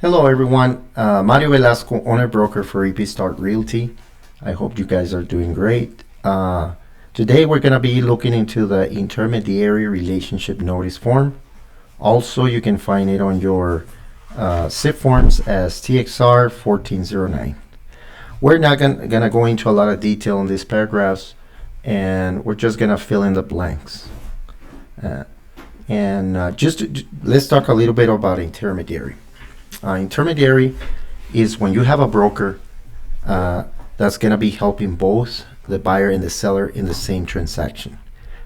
Hello everyone, Mario Velasco, owner broker for EP Start Realty. I hope you guys are doing great. Today we're going to be looking into the intermediary relationship notice form. Also, you can find it on your SIP forms as TXR 1409. We're not going to go into a lot of detail in these paragraphs, and we're just going to fill in the blanks. Let's talk a little bit about intermediary. Intermediary is when you have a broker that's going to be helping both the buyer and the seller in the same transaction.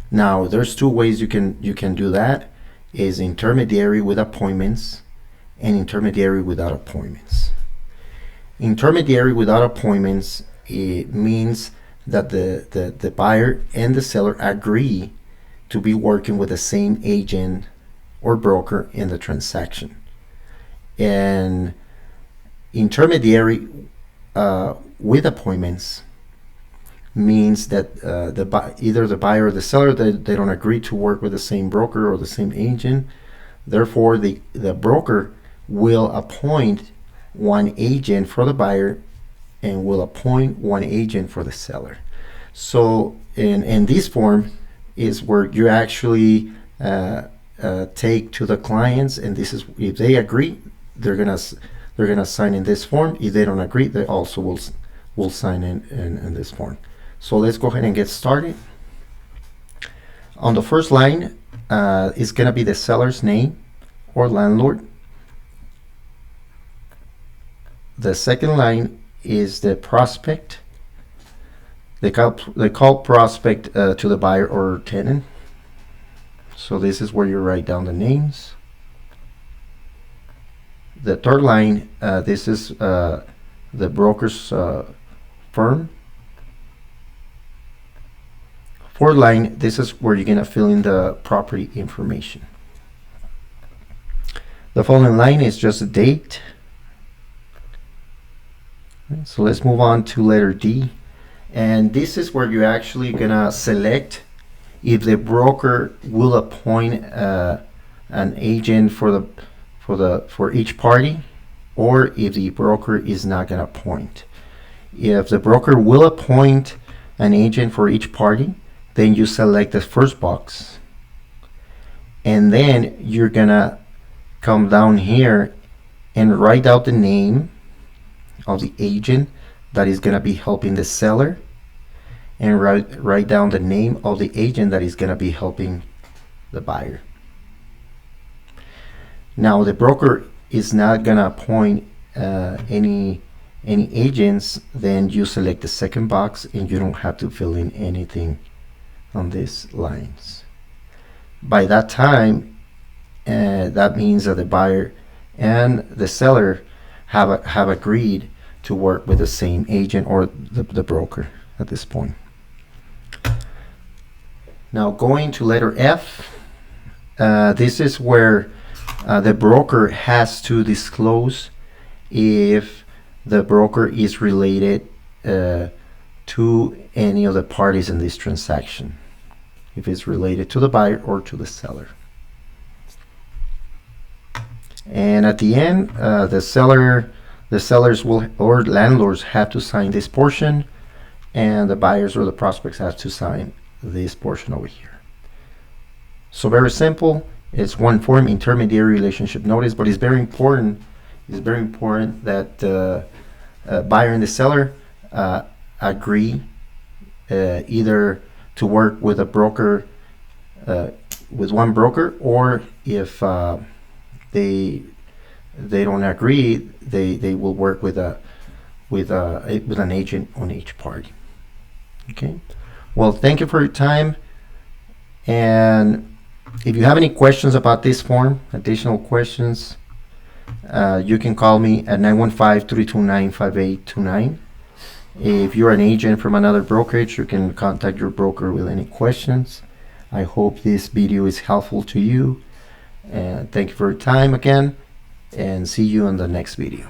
Now, there's two ways you can do that: is intermediary with appointments and intermediary without appointments. Intermediary without appointments, it means that the buyer and the seller agree to be working with the same agent or broker in the transaction. And intermediary with appointments means that either the buyer or the seller, they don't agree to work with the same broker or the same agent. Therefore, the broker will appoint one agent for the buyer and will appoint one agent for the seller. So in this form is where you actually take to the clients, and this is if they agree, they're gonna sign in this form. If they don't agree, they also will sign in this form. So let's go ahead and get started. On the first line is gonna be the seller's name or landlord. The second line is the prospect. They call prospect to the buyer or tenant. So this is where you write down the names. The third line, this is the broker's firm. Fourth line, this is where you're gonna fill in the property information. The following line is just a date. So let's move on to letter D. And this is where you're actually gonna select if the broker will appoint an agent for each party, or if the broker is not gonna appoint. If the broker will appoint an agent for each party, then you select the first box, and then you're gonna come down here and write out the name of the agent that is gonna be helping the seller, and write down the name of the agent that is gonna be helping the buyer. Now, the broker is not gonna appoint any agents, then you select the second box and you don't have to fill in anything on these lines. By that time, that means that the buyer and the seller have agreed to work with the same agent or the broker at this point. Now, going to letter F, this is where the broker has to disclose if the broker is related to any of the parties in this transaction, if it's related to the buyer or to the seller. And at the end, the sellers will, or landlords, have to sign this portion, and the buyers or the prospects have to sign this portion over here. So very simple. It's one form, intermediary relationship notice, but it's very important. It's very important that the buyer and the seller agree either to work with a broker, with one broker, or if they don't agree, they will work with an agent on each party. Okay. Well, thank you for your time, and if you have any questions about this form, additional questions, you can call me at 915-329-5829. If you're an agent from another brokerage, you can contact your broker with any questions. I hope this video is helpful to you, and thank you for your time again, and see you in the next video.